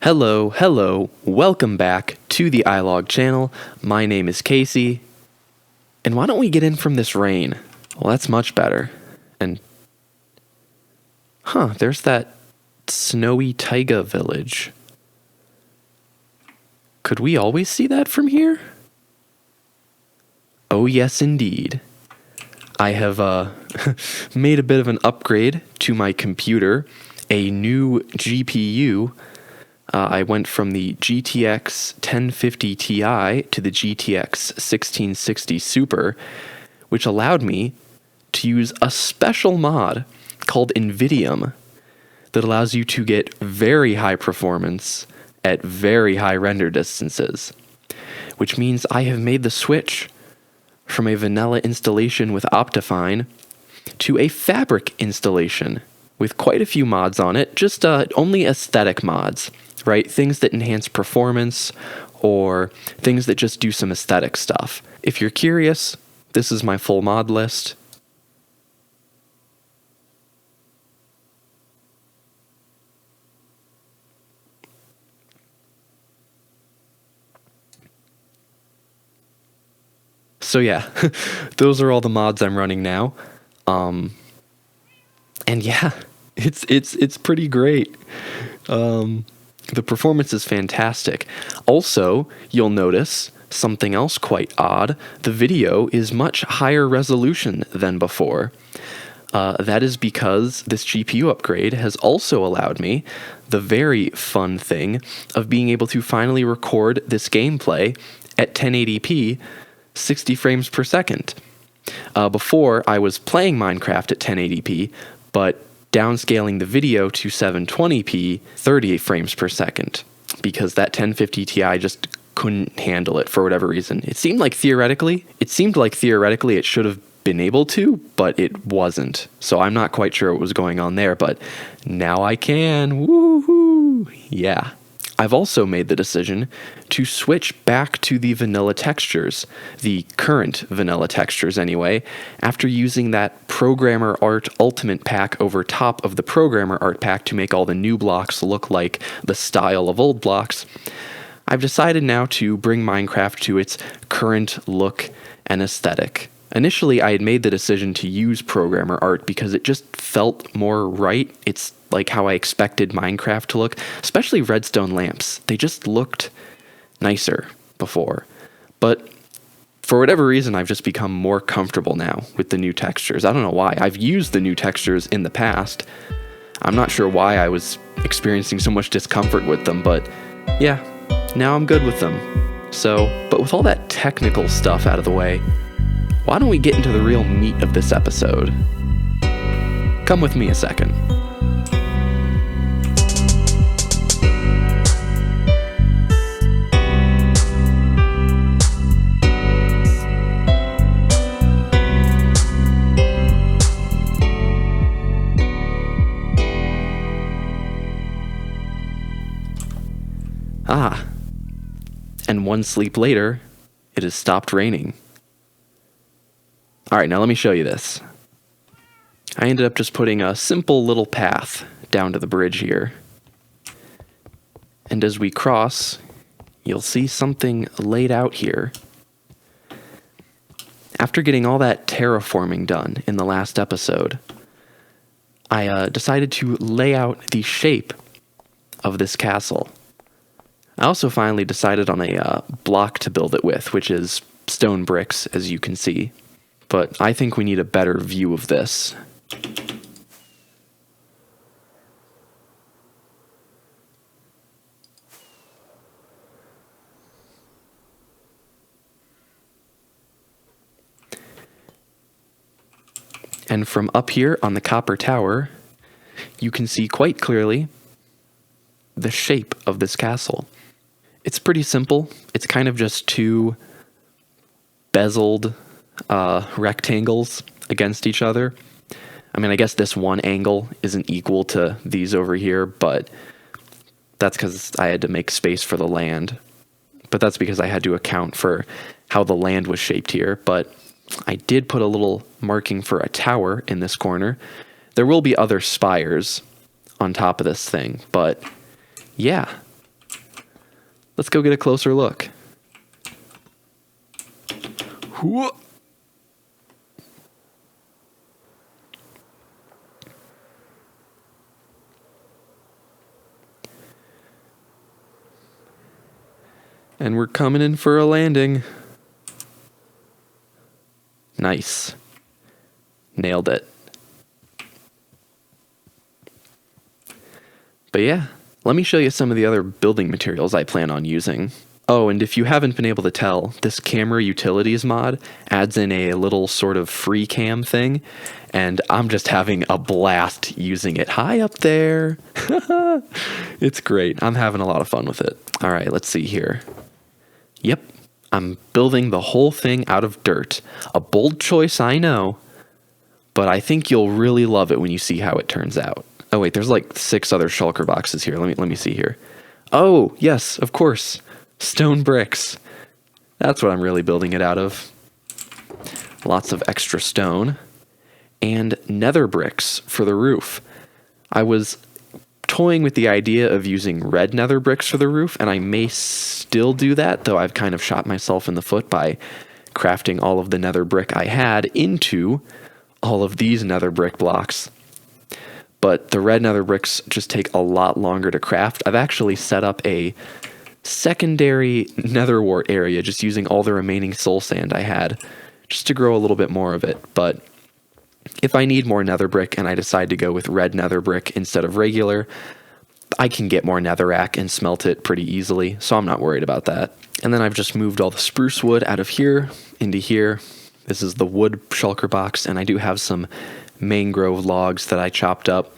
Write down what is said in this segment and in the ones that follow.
Hello, welcome back to the iLog channel. My name is Casey, and why don't we get in from this rain? Well, that's much better. And, there's that snowy taiga village. Could we always see that from here? Oh, yes, indeed. I have made a bit of an upgrade to my computer, a new GPU. I went from the GTX 1050 Ti to the GTX 1660 Super, which allowed me to use a special mod called NVIDIUM that allows you to get very high performance at very high render distances, which means I have made the switch from a vanilla installation with Optifine to a Fabric installation with quite a few mods on it, just only aesthetic mods, right? Things that enhance performance or things that just do some aesthetic stuff. If you're curious, this is my full mod list. So yeah, those are all the mods I'm running now. And yeah, it's pretty great. The performance is fantastic. Also, you'll notice something else quite odd. The video is much higher resolution than before. That is because this GPU upgrade has also allowed me the very fun thing of being able to finally record this gameplay at 1080p, 60 frames per second. Before, I was playing Minecraft at 1080p, but downscaling the video to 720p, 38 frames per second, because that 1050 Ti just couldn't handle it for whatever reason. It seemed like theoretically it should have been able to, but it wasn't. So I'm not quite sure what was going on there, but now I can. Woohoo! Yeah. I've also made the decision to switch back to the vanilla textures, the current vanilla textures anyway, after using that Programmer Art Ultimate pack over top of the Programmer Art pack to make all the new blocks look like the style of old blocks. I've decided now to bring Minecraft to its current look and aesthetic. Initially, I had made the decision to use Programmer Art because it just felt more right. It's like how I expected Minecraft to look, especially redstone lamps. They just looked nicer before. But for whatever reason, I've just become more comfortable now with the new textures. I don't know why. I've used the new textures in the past. I'm not sure why I was experiencing so much discomfort with them, but yeah, now I'm good with them. But with all that technical stuff out of the way, why don't we get into the real meat of this episode? Come with me a second. And one sleep later, it has stopped raining. All right, now let me show you this. I ended up just putting a simple little path down to the bridge here. And as we cross, you'll see something laid out here. After getting all that terraforming done in the last episode, I decided to lay out the shape of this castle. I also finally decided on a block to build it with, which is stone bricks, as you can see. But I think we need a better view of this. And from up here on the copper tower, you can see quite clearly the shape of this castle. It's pretty simple. It's kind of just two bezeled rectangles against each other. I mean, I guess this one angle isn't equal to these over here, but that's because I had to make space for the land. But that's because I had to account for how the land was shaped here. But I did put a little marking for a tower in this corner. There will be other spires on top of this thing, but yeah, Let's go get a closer look. Whoa. And we're coming in for a landing. Nice. Nailed it. But yeah, let me show you some of the other building materials I plan on using. Oh, and if you haven't been able to tell, this camera utilities mod adds in a little sort of free cam thing, and I'm just having a blast using it. Hi up there. It's great. I'm having a lot of fun with it. All right, let's see here. Yep, I'm building the whole thing out of dirt. A bold choice, I know, but I think you'll really love it when you see how it turns out. Oh wait, there's like 6 other shulker boxes here. Let me see here. Oh, yes, of course. Stone bricks. That's what I'm really building it out of. Lots of extra stone. And nether bricks for the roof. I was toying with the idea of using red nether bricks for the roof, and I may still do that, though I've kind of shot myself in the foot by crafting all of the nether brick I had into all of these nether brick blocks. But the red nether bricks just take a lot longer to craft. I've actually set up a secondary nether wart area just using all the remaining soul sand I had just to grow a little bit more of it. But if I need more nether brick and I decide to go with red nether brick instead of regular, I can get more netherrack and smelt it pretty easily, so I'm not worried about that. And then I've just moved all the spruce wood out of here into here. This is the wood shulker box, and I do have some mangrove logs that I chopped up.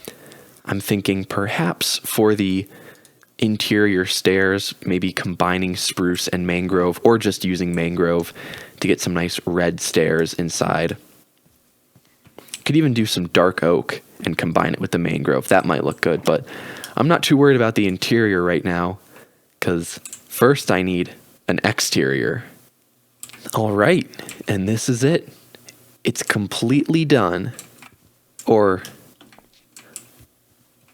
I'm thinking perhaps for the interior stairs, maybe combining spruce and mangrove, or just using mangrove to get some nice red stairs inside. Could even do some dark oak and combine it with the mangrove. That might look good, but I'm not too worried about the interior right now, because first I need an exterior. All right, and this is it. It's completely done. Or,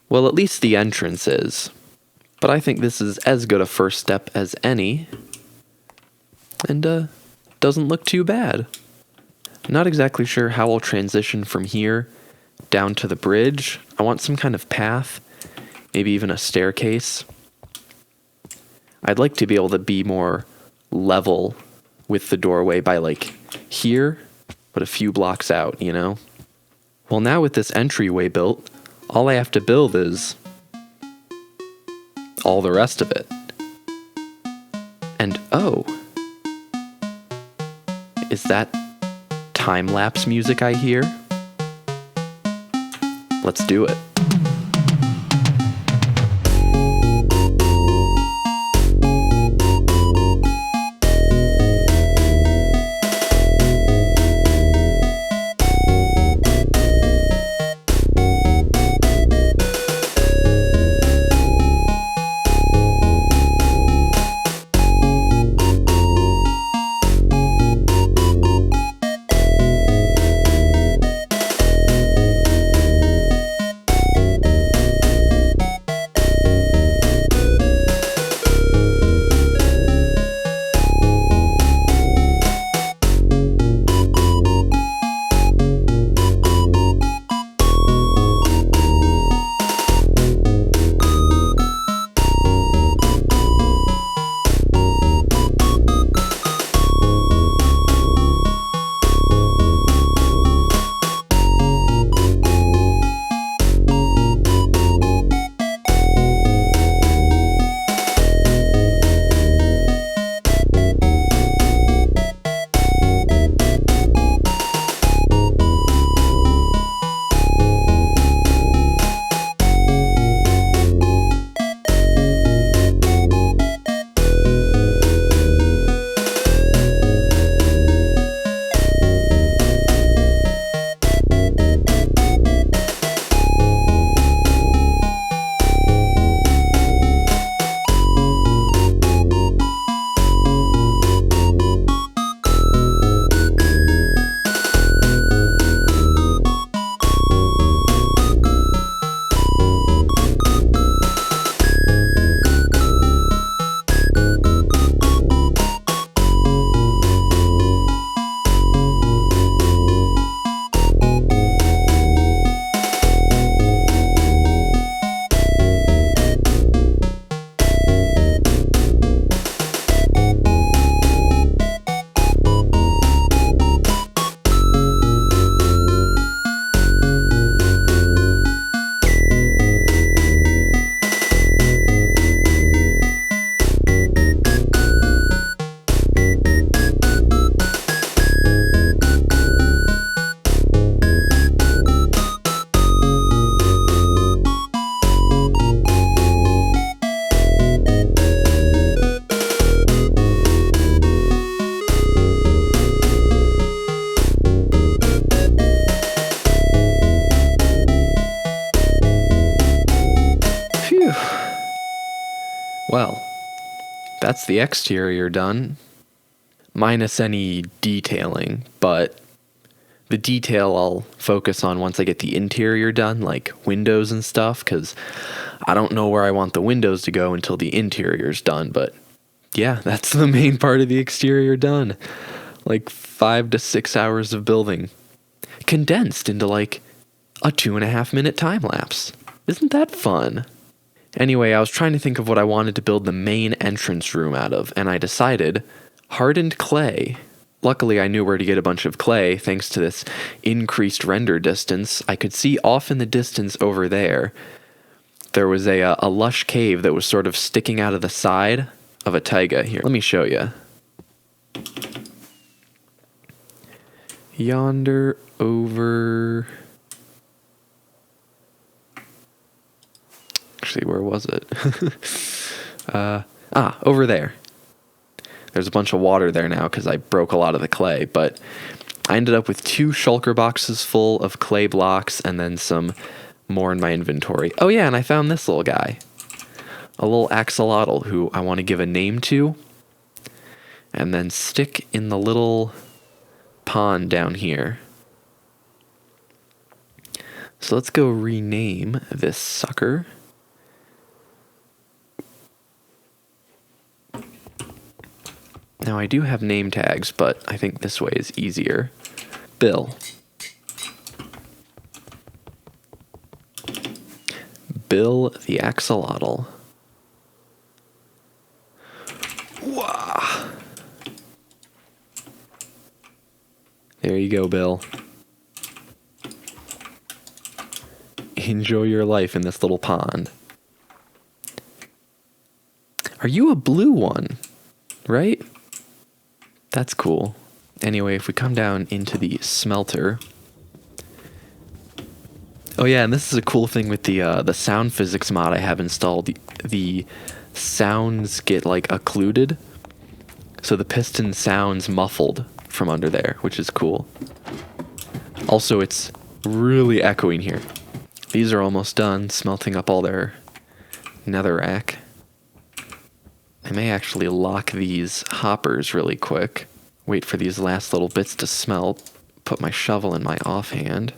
well, at least the entrance is. But I think this is as good a first step as any, and doesn't look too bad. I'm not exactly sure how I'll transition from here down to the bridge. I want some kind of path, maybe even a staircase. I'd like to be able to be more level with the doorway by like here, but a few blocks out, you know? Well, now with this entryway built, all I have to build is all the rest of it. And oh, is that time-lapse music I hear? Let's do it. that's the exterior done, minus any detailing, but the detail I'll focus on once I get the interior done, like windows and stuff, because I don't know where I want the windows to go until the interior's done. But yeah, that's the main part of the exterior done. Like 5 to 6 hours of building, condensed into like a 2.5 minute time lapse. Isn't that fun? Anyway, I was trying to think of what I wanted to build the main entrance room out of, and I decided hardened clay. Luckily, I knew where to get a bunch of clay thanks to this increased render distance. I could see off in the distance over there, there was a lush cave that was sort of sticking out of the side of a taiga here. Let me show you. Yonder over... Actually, where was it? Over there. There's a bunch of water there now because I broke a lot of the clay, but I ended up with 2 shulker boxes full of clay blocks and then some more in my inventory. Oh yeah, and I found this little guy. A little axolotl who I want to give a name to and then stick in the little pond down here. So let's go rename this sucker. Now I do have name tags, but I think this way is easier. Bill. Bill the axolotl. Wow. There you go, Bill. Enjoy your life in this little pond. Are you a blue one? Right? That's cool. Anyway, if we come down into the smelter. Oh yeah, and this is a cool thing with the sound physics mod I have installed. The sounds get like occluded, so the piston sounds muffled from under there, which is cool. Also, it's really echoing here. These are almost done smelting up all their netherrack. I may actually lock these hoppers really quick. Wait for these last little bits to smelt. Put my shovel in my offhand.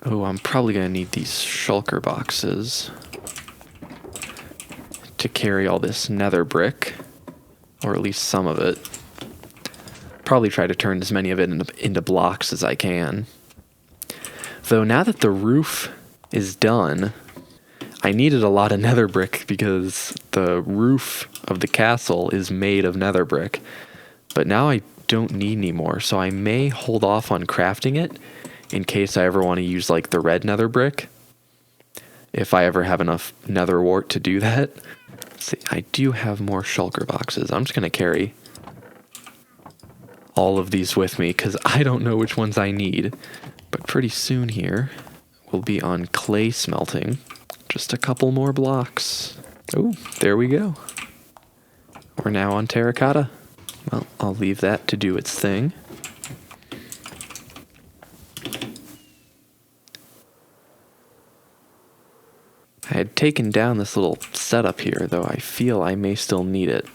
Oh, I'm probably going to need these shulker boxes to carry all this nether brick, or at least some of it. Probably try to turn as many of it into blocks as I can. Though now that the roof is done, I needed a lot of nether brick because the roof of the castle is made of nether brick. But now I don't need any more, so I may hold off on crafting it in case I ever want to use like the red nether brick. If I ever have enough nether wart to do that. Let's see, I do have more shulker boxes. I'm just going to carry all of these with me because I don't know which ones I need. But pretty soon here, we'll be on clay smelting. Just a couple more blocks. Oh, there we go. We're now on terracotta. Well, I'll leave that to do its thing. I had taken down this little setup here, though I feel I may still need it.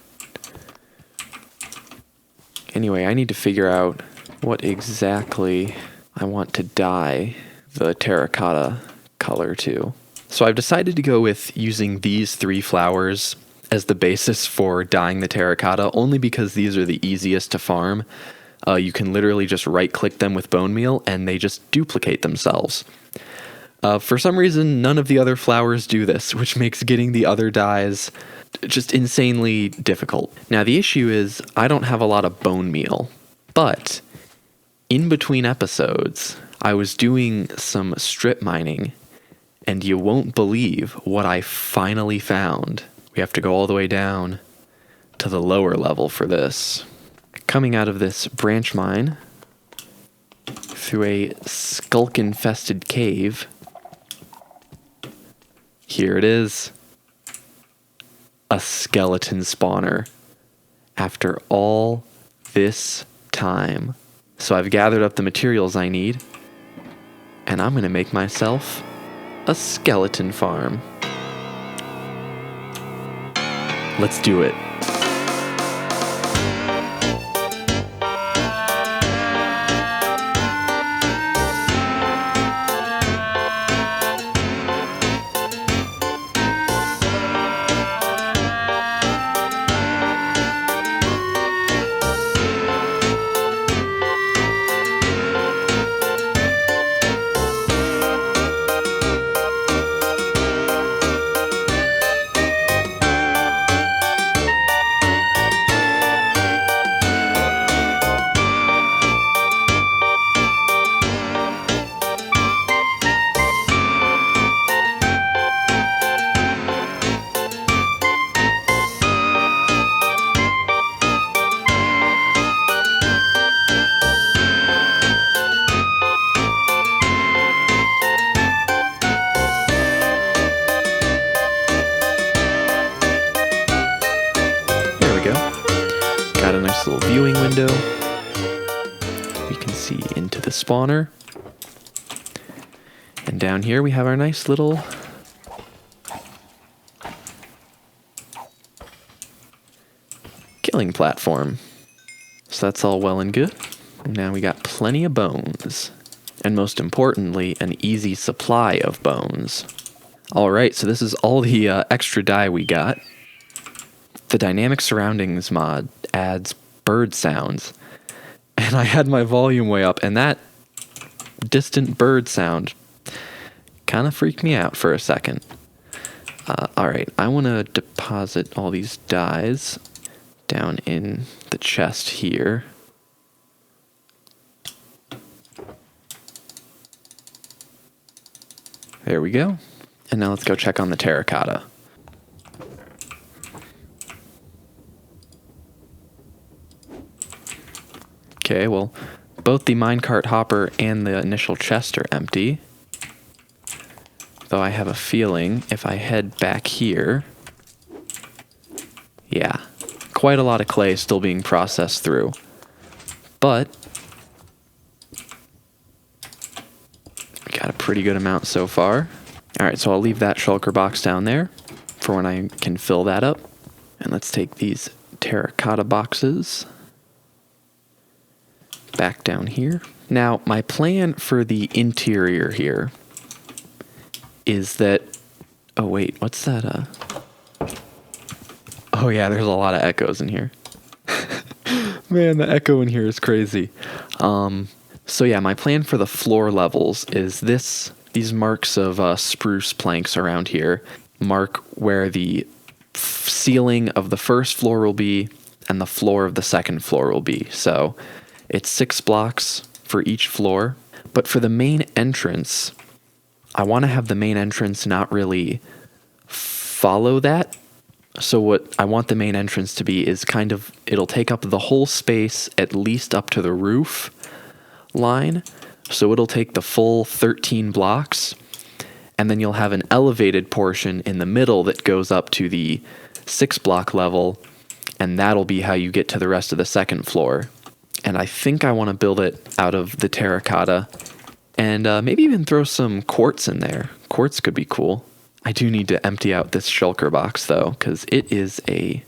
Anyway, I need to figure out what exactly I want to dye the terracotta color to. So I've decided to go with using these 3 flowers as the basis for dyeing the terracotta, only because these are the easiest to farm. You can literally just right-click them with bone meal, and they just duplicate themselves. For some reason, none of the other flowers do this, which makes getting the other dyes just insanely difficult. Now, the issue is I don't have a lot of bone meal, but in between episodes, I was doing some strip mining, and you won't believe what I finally found. We have to go all the way down to the lower level for this. Coming out of this branch mine through a skulk-infested cave, here it is. A skeleton spawner. After all this time. So I've gathered up the materials I need, and I'm going to make myself a skeleton farm. Let's do it. Got a nice little viewing window. We can see into the spawner. And down here we have our nice little killing platform. So that's all well and good. Now we got plenty of bones. And most importantly, an easy supply of bones. Alright, so this is all the extra dye we got. The Dynamic Surroundings mod adds bird sounds. And I had my volume way up, and that distant bird sound kind of freaked me out for a second. Alright, I want to deposit all these dyes down in the chest here. There we go. And now let's go check on the terracotta. Okay, well, both the minecart hopper and the initial chest are empty. Though I have a feeling if I head back here, yeah, quite a lot of clay still being processed through. But we got a pretty good amount so far. Alright, so I'll leave that shulker box down there for when I can fill that up. And let's take these terracotta boxes back down here. Now, my plan for the interior here is that... Oh, wait, what's that? Oh, yeah, there's a lot of echoes in here. Man, the echo in here is crazy. So, yeah, my plan for the floor levels is these marks of spruce planks around here mark where the ceiling of the first floor will be and the floor of the second floor will be. So it's 6 blocks for each floor. But for the main entrance, I want to have the main entrance not really follow that. So what I want the main entrance to be is kind of, it'll take up the whole space at least up to the roof line. So it'll take the full 13 blocks, and then you'll have an elevated portion in the middle that goes up to the 6 block level, and that'll be how you get to the rest of the second floor. And I think I want to build it out of the terracotta, and maybe even throw some quartz in there. Quartz could be cool. I do need to empty out this shulker box though, because it is a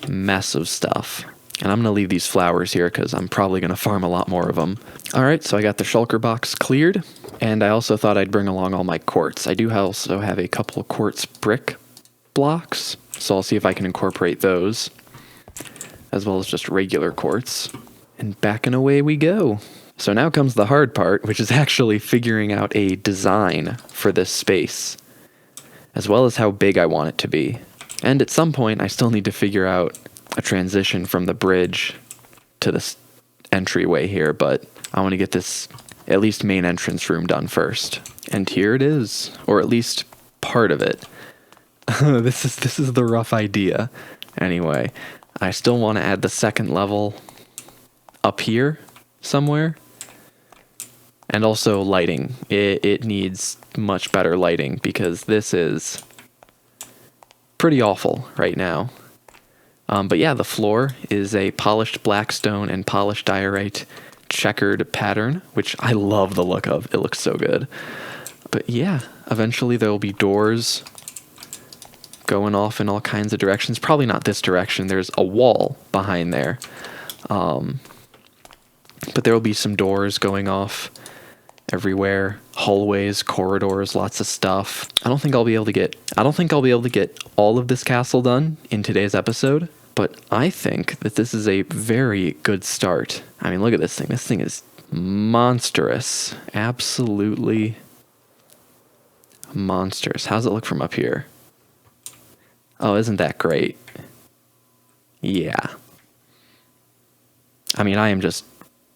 mess of stuff. And I'm going to leave these flowers here because I'm probably going to farm a lot more of them. Alright, so I got the shulker box cleared, and I also thought I'd bring along all my quartz. I do also have a couple of quartz brick blocks, so I'll see if I can incorporate those, as well as just regular quartz. And back and away we go. So now comes the hard part, which is actually figuring out a design for this space, as well as how big I want it to be. And at some point, I still need to figure out a transition from the bridge to this entryway here, but I want to get this at least main entrance room done first. And here it is, or at least part of it. This is the rough idea. Anyway, I still want to add the second level up here somewhere. And also lighting. It needs much better lighting because this is pretty awful right now. But yeah, the floor is a polished black stone and polished diorite checkered pattern, which I love the look of. It looks so good. But yeah, eventually there will be doors going off in all kinds of directions. Probably not this direction. There's a wall behind there. But there will be some doors going off everywhere, hallways, corridors, lots of stuff. I don't think I'll be able to get all of this castle done in today's episode, but I think that this is a very good start. I mean, look at this thing. This thing is monstrous. Absolutely monstrous. How's it look from up here? Oh, isn't that great? Yeah. I mean, I am just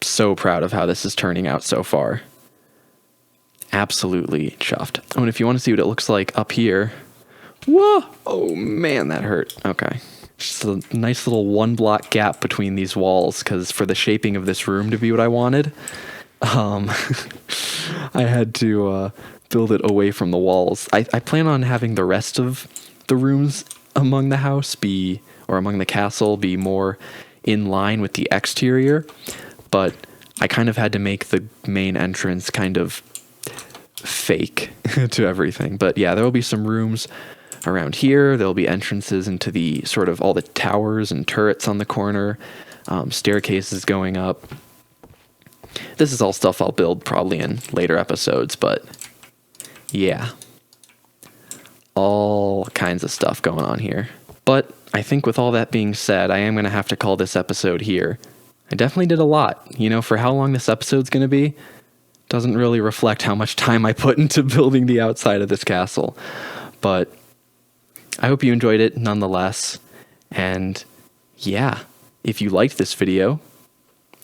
so proud of how this is turning out so far. Absolutely chuffed. Oh, and if you want to see what it looks like up here, whoa! Oh man, that hurt. Okay. Just a nice little 1-block gap between these walls, because for the shaping of this room to be what I wanted, I had to build it away from the walls. I plan on having the rest of the rooms among the house among the castle be more in line with the exterior, but I kind of had to make the main entrance kind of fake to everything. But yeah, there will be some rooms around here. There'll be entrances into the sort of all the towers and turrets on the corner, staircases going up. This is all stuff I'll build probably in later episodes, but yeah, all kinds of stuff going on here. But I think with all that being said, I am going to have to call this episode here. I definitely did a lot. For how long this episode's going to be, doesn't really reflect how much time I put into building the outside of this castle. But I hope you enjoyed it nonetheless. And yeah, if you liked this video,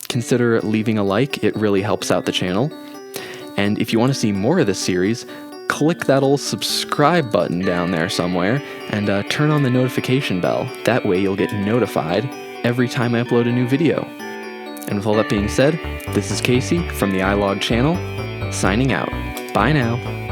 consider leaving a like. It really helps out the channel. And if you want to see more of this series, click that old subscribe button down there somewhere and turn on the notification bell. That way you'll get notified every time I upload a new video. And with all that being said, this is Casey from the iLog channel, signing out. Bye now.